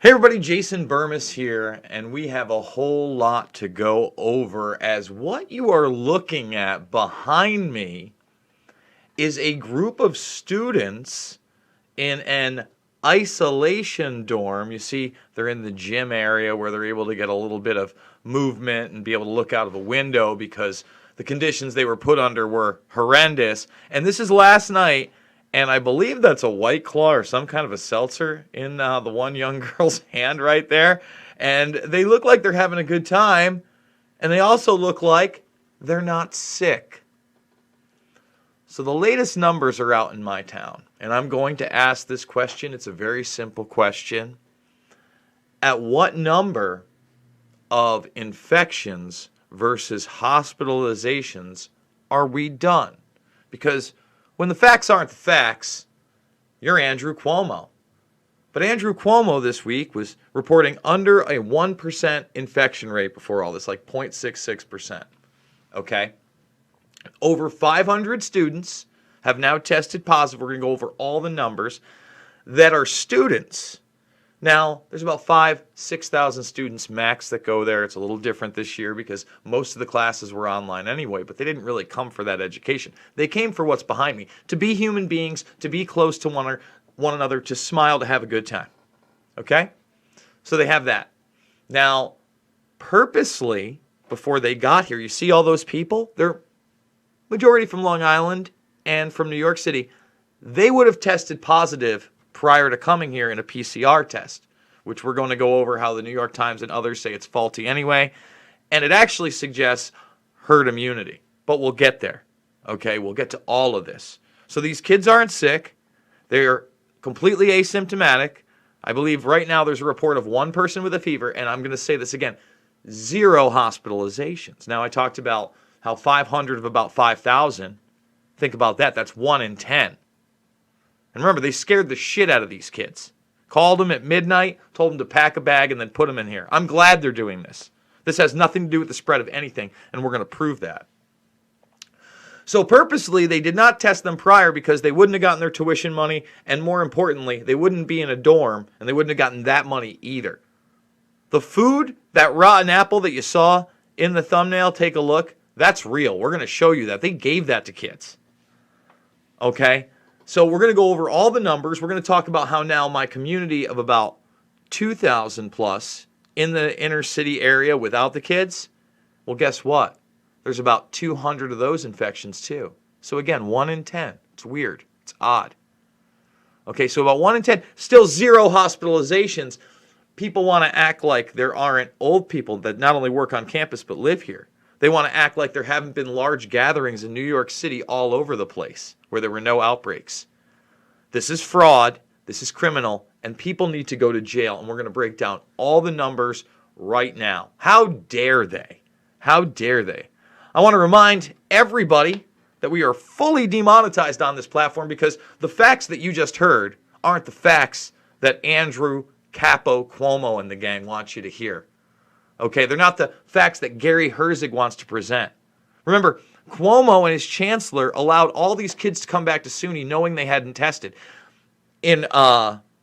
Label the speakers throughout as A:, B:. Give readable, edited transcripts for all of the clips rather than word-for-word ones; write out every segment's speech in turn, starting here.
A: Hey everybody, Jason Burmis here, and we have a whole lot to go over as what you are looking at behind me is a group of students in an isolation dorm. You see, they're in the gym area where they're able to get a little bit of movement and be able to look out of the window because the conditions they were put under were horrendous. And this is last night. And I believe that's a White Claw or some kind of a seltzer in the one young girl's hand right there. And they look like they're having a good time. And they also look like they're not sick. So the latest numbers are out in my town. And I'm going to ask this question. It's a very simple question. At what number of infections versus hospitalizations are we done? Because when the facts aren't the facts, you're Andrew Cuomo. But Andrew Cuomo this week was reporting under a 1% infection rate before all this, like 0.66%. Okay? Over 500 students have now tested positive. We're going to go over all the numbers that are students. Now, there's about 6,000 students max that go there. It's a little different this year because most of the classes were online anyway, but they didn't really come for that education. They came for what's behind me, to be human beings, to be close to one another, to smile, to have a good time. Okay? So they have that. Now, purposely, before they got here, you see all those people? They're majority from Long Island and from New York City. They would have tested positive prior to coming here in a PCR test, which we're going to go over how the New York Times and others say it's faulty anyway. And it actually suggests herd immunity. But we'll get there. Okay, we'll get to all of this. So these kids aren't sick. They're completely asymptomatic. I believe right now there's a report of one person with a fever, and I'm going to say this again, 0 hospitalizations. Now I talked about how 500 of about 5,000, think about that, that's 1 in 10. And remember, they scared the shit out of these kids. Called them at midnight, told them to pack a bag, and then put them in here. I'm glad they're doing this. This has nothing to do with the spread of anything, and we're going to prove that. So purposely, they did not test them prior because they wouldn't have gotten their tuition money, and more importantly, they wouldn't be in a dorm, and they wouldn't have gotten that money either. The food, that rotten apple that you saw in the thumbnail, take a look, that's real. We're going to show you that. They gave that to kids. Okay? So we're going to go over all the numbers. We're going to talk about how now my community of about 2,000 plus in the inner city area without the kids, well, guess what? There's about 200 of those infections too. So again, 1 in 10. It's weird. It's odd. Okay, so about 1 in 10. Still 0 hospitalizations. People want to act like there aren't old people that not only work on campus but live here. They want to act like there haven't been large gatherings in New York City all over the place where there were no outbreaks. This is fraud, this is criminal, and people need to go to jail. And we're going to break down all the numbers right now. How dare they? How dare they? I want to remind everybody that we are fully demonetized on this platform because the facts that you just heard aren't the facts that Andrew Capo Cuomo and the gang want you to hear. Okay, they're not the facts that Gary Herzig wants to present. Remember, Cuomo and his chancellor allowed all these kids to come back to SUNY knowing they hadn't tested. In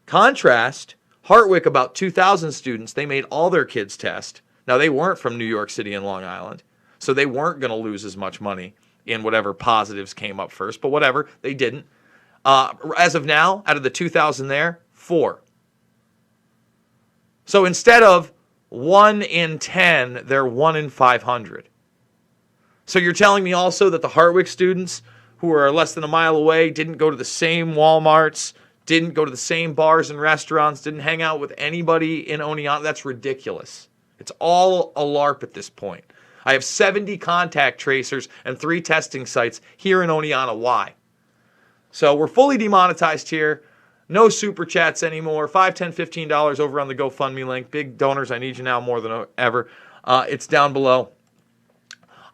A: contrast, Hartwick, about 2,000 students, they made all their kids test. Now, they weren't from New York City and Long Island, so they weren't going to lose as much money in whatever positives came up first, but whatever, they didn't. As of now, out of the 2,000 there, 4. So instead of 1 in 10, they're 1 in 500. So you're telling me also that the Hartwick students who are less than a mile away didn't go to the same Walmarts, didn't go to the same bars and restaurants, didn't hang out with anybody in ONEONTA? That's ridiculous. It's all a LARP at this point. I have 70 contact tracers and 3 testing sites here in ONEONTA. Why? So we're fully demonetized here. No super chats anymore. $5, $10, $15 over on the GoFundMe link. Big donors, I need you now more than ever. It's down below.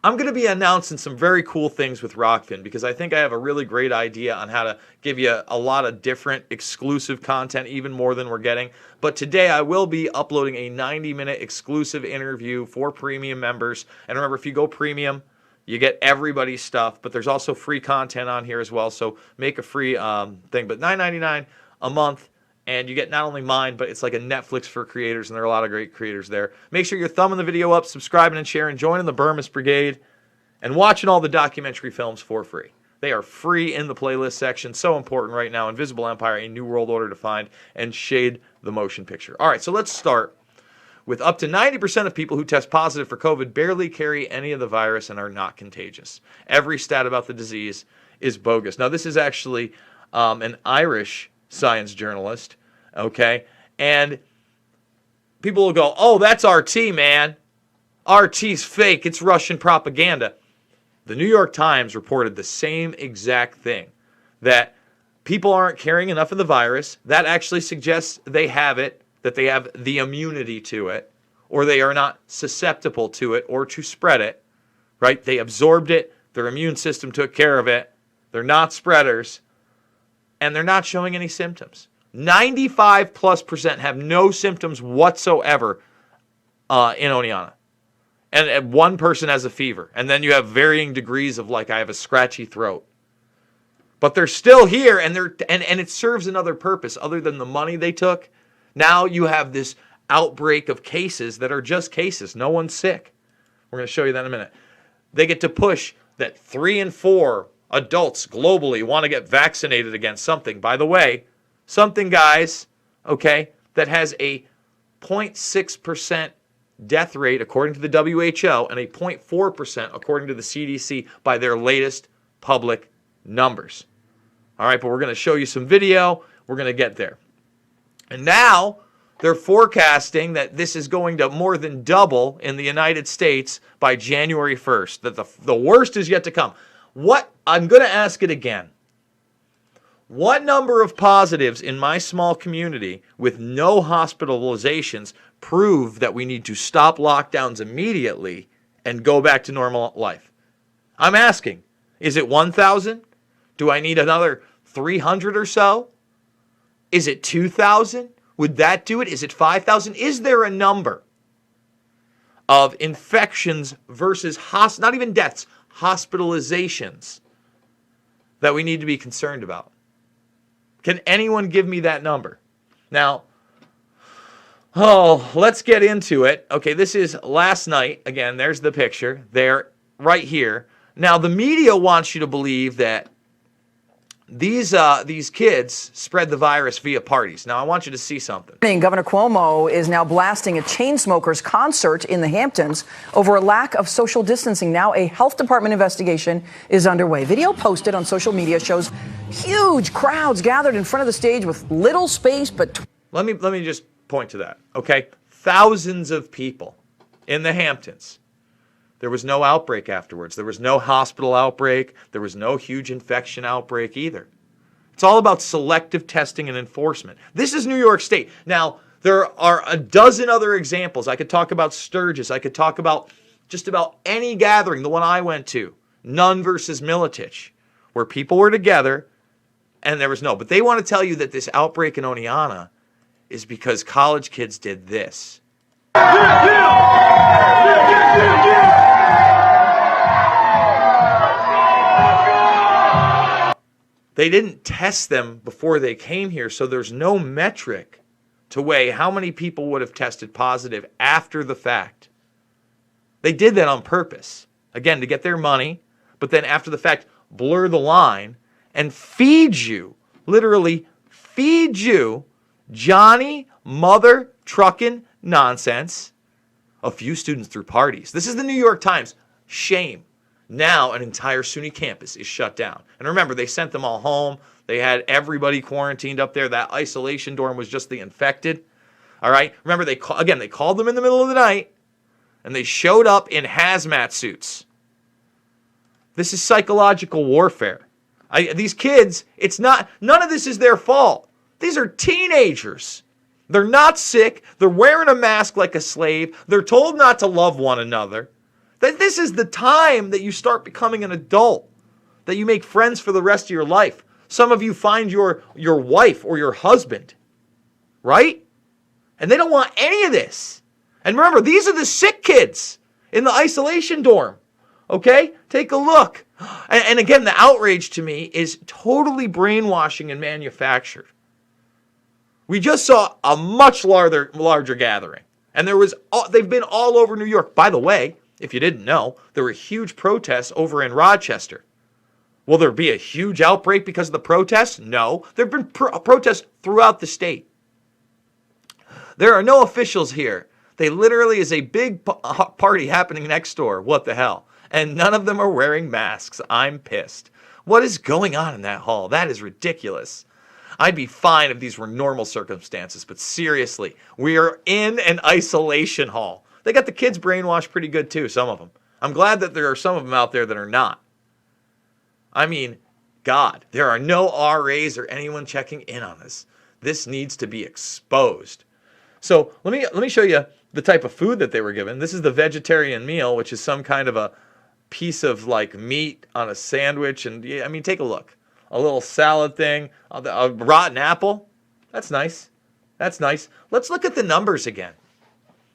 A: I'm going to be announcing some very cool things with Rockfin because I think I have a really great idea on how to give you a lot of different exclusive content, even more than we're getting. But today I will be uploading a 90-minute exclusive interview for premium members. And remember, if you go premium, you get everybody's stuff, but there's also free content on here as well. So make a free thing. But $9.99 a month And you get not only mine, but it's like a Netflix for creators, and there are a lot of great creators there. Make sure you're thumbing the video up, subscribing and sharing, joining the Burmese Brigade, and watching all the documentary films for free. They are free in the playlist section. So important right now. Invisible Empire, A New World Order to Find, and Shade the Motion Picture. All right, so let's start with up to 90% of people who test positive for COVID barely carry any of the virus and are not contagious. Every stat about the disease is bogus. Now, this is actually an Irish science journalist, okay? And people will go, oh, that's RT, man. RT's fake. It's Russian propaganda. The New York Times reported the same exact thing, that people aren't carrying enough of the virus. That actually suggests they have it, that they have the immunity to it, or they are not susceptible to it or to spread it, right? They absorbed it. Their immune system took care of it. They're not spreaders, and they're not showing any symptoms. 95+% have no symptoms whatsoever in Oneonta. And one person has a fever. And then you have varying degrees of, like, I have a scratchy throat. But they're still here, and it serves another purpose other than the money they took. Now you have this outbreak of cases that are just cases. No one's sick. We're going to show you that in a minute. They get to push that 3 in 4 adults globally want to get vaccinated against something. By the way, something, guys, okay, that has a 0.6% death rate according to the WHO and a 0.4% according to the CDC by their latest public numbers. All right, but we're going to show you some video. We're going to get there. And now they're forecasting that this is going to more than double in the United States by January 1st, that the worst is yet to come. I'm going to ask it again. What number of positives in my small community with no hospitalizations prove that we need to stop lockdowns immediately and go back to normal life? I'm asking, is it 1,000? Do I need another 300 or so? Is it 2,000? Would that do it? Is it 5,000? Is there a number of infections versus, not even deaths, hospitalizations that we need to be concerned about? Can anyone give me that number? Now, let's get into it. Okay, this is last night. Again, there's the picture. There, right here. Now, the media wants you to believe that these kids spread the virus via parties. Now, I want you to see something.
B: Governor Cuomo is now blasting a chain smokers concert in the Hamptons over a lack of social distancing. Now, a health department investigation is underway. Video posted on social media shows huge crowds gathered in front of the stage with little space, but
A: let me just point to that. Okay, thousands of people in the Hamptons. There was no outbreak afterwards. There was no hospital outbreak. There was no huge infection outbreak either. It's all about selective testing and enforcement. This is New York State. Now, there are a dozen other examples. I could talk about Sturgis. I could talk about just about any gathering, the one I went to, Nunn versus Militich, where people were together and there was no. But they want to tell you that this outbreak in Oneonta is because college kids did this. They didn't test them before they came here, so there's no metric to weigh how many people would have tested positive after the fact. They did that on purpose, again, to get their money, but then after the fact, blur the line and feed you, literally feed you, Johnny mother trucking nonsense. A few students threw parties. This is the New York Times. Shame. Now an entire SUNY campus is shut down. And remember, they sent them all home. They had everybody quarantined up there. That isolation dorm was just the infected. All right? Remember, they called them in the middle of the night, and they showed up in hazmat suits. This is psychological warfare. These kids, none of this is their fault. These are teenagers. They're not sick. They're wearing a mask like a slave. They're told not to love one another. That this is the time that you start becoming an adult, that you make friends for the rest of your life. Some of you find your wife or your husband, right? And they don't want any of this. And remember, these are the sick kids in the isolation dorm, okay? Take a look. And again, the outrage to me is totally brainwashing and manufactured. We just saw a much larger gathering. And they've been all over New York. By the way, if you didn't know, there were huge protests over in Rochester. Will there be a huge outbreak because of the protests? No. There have been protests throughout the state. There are no officials here. They literally is a big party happening next door. What the hell? And none of them are wearing masks. I'm pissed. What is going on in that hall? That is ridiculous. I'd be fine if these were normal circumstances, but seriously, we are in an isolation hall. They got the kids brainwashed pretty good too, some of them. I'm glad that there are some of them out there that are not. I mean, God, there are no RAs or anyone checking in on this. This needs to be exposed. So let me show you the type of food that they were given. This is the vegetarian meal, which is some kind of a piece of like meat on a sandwich. And I mean, take a look. A little salad thing, a rotten apple. That's nice. That's nice. Let's look at the numbers again,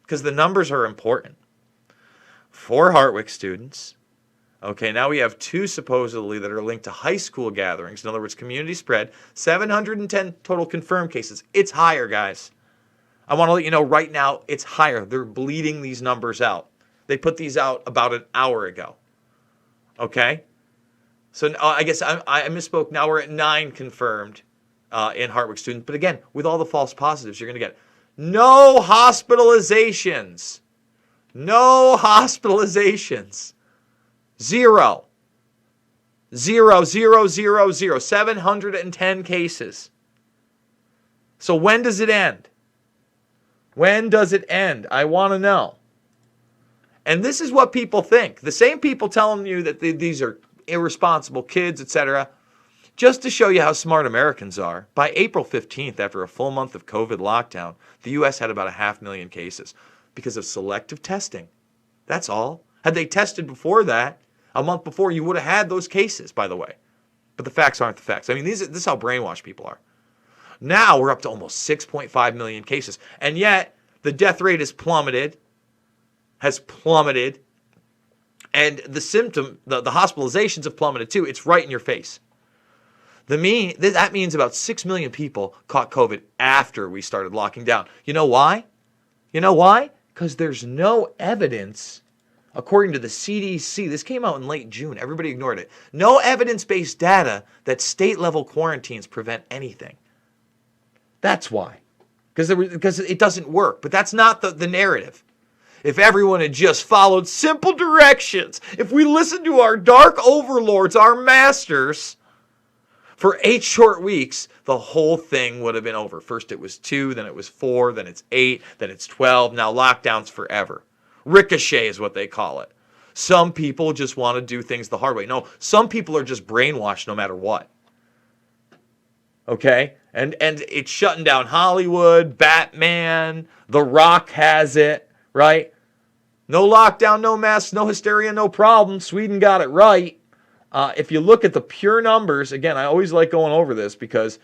A: because the numbers are important. 4 Hartwick students. Okay, now we have 2 supposedly that are linked to high school gatherings. In other words, community spread. 710 total confirmed cases. It's higher, guys. I want to let you know right now, it's higher. They're bleeding these numbers out. They put these out about an hour ago. Okay? So I guess I misspoke. Now we're at 9 confirmed in Hartwick students. But again, with all the false positives, you're going to get no hospitalizations. No hospitalizations. 0. 0, 0, 0, 0. 710 cases. So when does it end? When does it end? I want to know. And this is what people think. The same people telling you that these are irresponsible kids, etc. Just to show you how smart Americans are, by April 15th, after a full month of COVID lockdown, the U.S. had about 500,000 cases because of selective testing. That's all. Had they tested before that, a month before, you would have had those cases, by the way. But the facts aren't the facts. I mean, this is how brainwashed people are. Now we're up to almost 6.5 million cases. And yet, the death rate has plummeted. And the hospitalizations have plummeted too. It's right in your face. That means about 6 million people caught COVID after we started locking down. You know why? Because there's no evidence, according to the CDC. This came out in late June. Everybody ignored it. No evidence-based data that state-level quarantines prevent anything. That's why. Because it doesn't work. But that's not the narrative. If everyone had just followed simple directions, if we listened to our dark overlords, our masters, for 8 short weeks, the whole thing would have been over. First it was 2, then it was 4, then it's 8, then it's 12. Now lockdown's forever. Ricochet is what they call it. Some people just want to do things the hard way. No, some people are just brainwashed no matter what. Okay? And it's shutting down Hollywood, Batman, The Rock has it, right? No lockdown, no masks, no hysteria, no problem. Sweden got it right. If you look at the pure numbers, again, I always like going over this because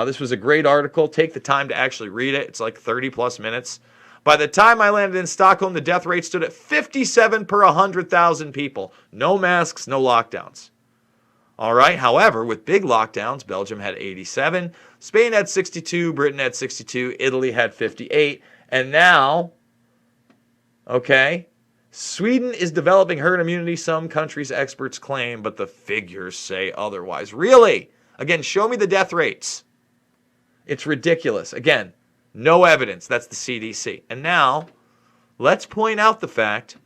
A: this was a great article. Take the time to actually read it. It's like 30 plus minutes. By the time I landed in Stockholm, the death rate stood at 57 per 100,000 people. No masks, no lockdowns. All right. However, with big lockdowns, Belgium had 87, Spain had 62, Britain had 62, Italy had 58, and now, okay, Sweden is developing herd immunity, some countries' experts claim, but the figures say otherwise. Really? Again, show me the death rates. It's ridiculous. Again, no evidence. That's the CDC. And now, let's point out the fact,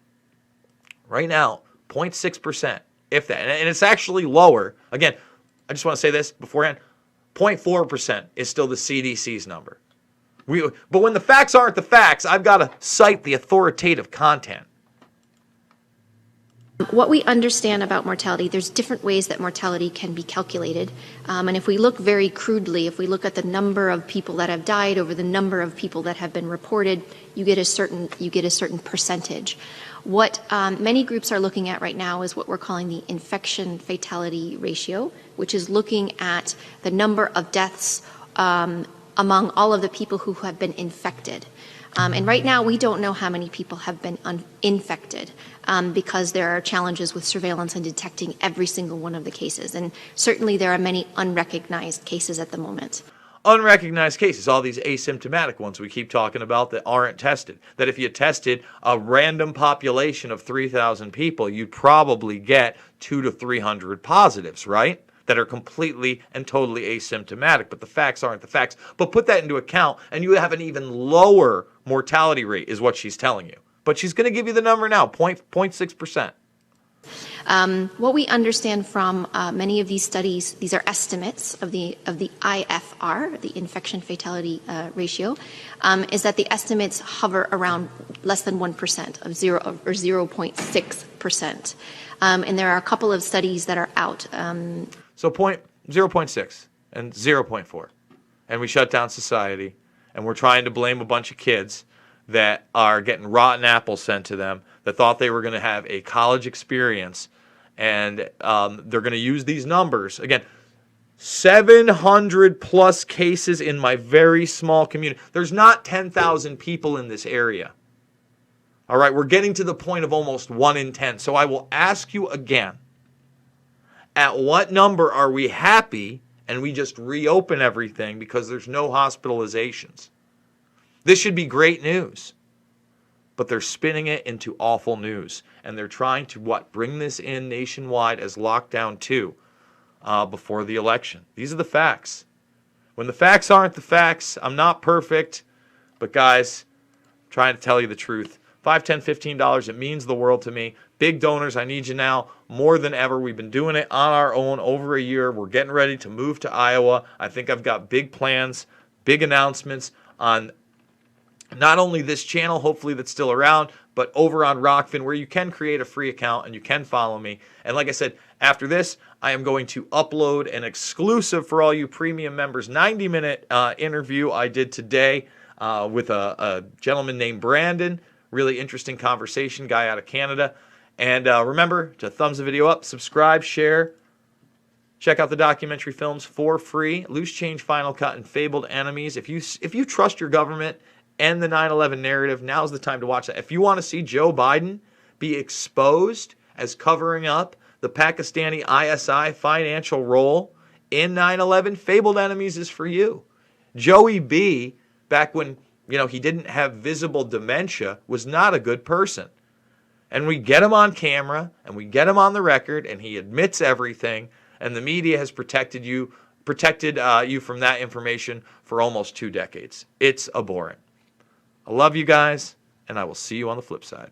A: right now, 0.6%, if that. And it's actually lower. Again, I just want to say this beforehand. 0.4% is still the CDC's number. But when the facts aren't the facts, I've got to cite the authoritative content.
C: What we understand about mortality, there's different ways that mortality can be calculated. And if we look very crudely, if we look at the number of people that have died over the number of people that have been reported, you get a certain percentage. What many groups are looking at right now is what we're calling the infection fatality ratio, which is looking at the number of deaths among all of the people who have been infected. And right now, we don't know how many people have been infected because there are challenges with surveillance and detecting every single one of the cases. And certainly there are many unrecognized cases at the moment.
A: unrecognized cases, all these asymptomatic ones we keep talking about that aren't tested. That if you tested a random population of 3,000 people, you'd probably get 200 to 300 positives, right? That are completely and totally asymptomatic, but the facts aren't the facts. But put that into account, and you have an even lower mortality rate, is what she's telling you. But she's going to give you the number now, 0.6%.
C: What we understand from many of these studies, these are estimates of the IFR, the infection fatality ratio, is that the estimates hover around less than 1% of 0.6%. And there are a couple of studies that are out.
A: So 0.6 and 0.4. And we shut down society, and we're trying to blame a bunch of kids that are getting rotten apples sent to them that thought they were going to have a college experience, and they're going to use these numbers. Again, 700 plus cases in my very small community. There's not 10,000 people in this area. All right, we're getting to the point of almost 1 in 10. So I will ask you again, at what number are we happy and we just reopen everything because there's no hospitalizations? This should be great news. But they're spinning it into awful news. And they're trying to, bring this in nationwide as lockdown 2 before the election. These are the facts. When the facts aren't the facts, I'm not perfect. But guys, I'm trying to tell you the truth. $5, $10, $15, it means the world to me. Big donors, I need you now more than ever. We've been doing it on our own over a year. We're getting ready to move to Iowa. I think I've got big plans, big announcements on not only this channel, hopefully that's still around, but over on Rockfin, where you can create a free account and you can follow me. And like I said, after this, I am going to upload an exclusive for all you premium members 90-minute interview I did today with a gentleman named Brandon. Really interesting conversation, guy out of Canada. And remember to thumbs the video up, subscribe, share. Check out the documentary films for free. Loose Change, Final Cut, and Fabled Enemies. If you trust your government and the 9/11 narrative, now's the time to watch that. If you want to see Joe Biden be exposed as covering up the Pakistani ISI financial role in 9/11, Fabled Enemies is for you. Joey B, back when he didn't have visible dementia, was not a good person. And we get him on camera, and we get him on the record, and he admits everything, and the media has protected you from that information for almost 2 decades. It's abhorrent. I love you guys, and I will see you on the flip side.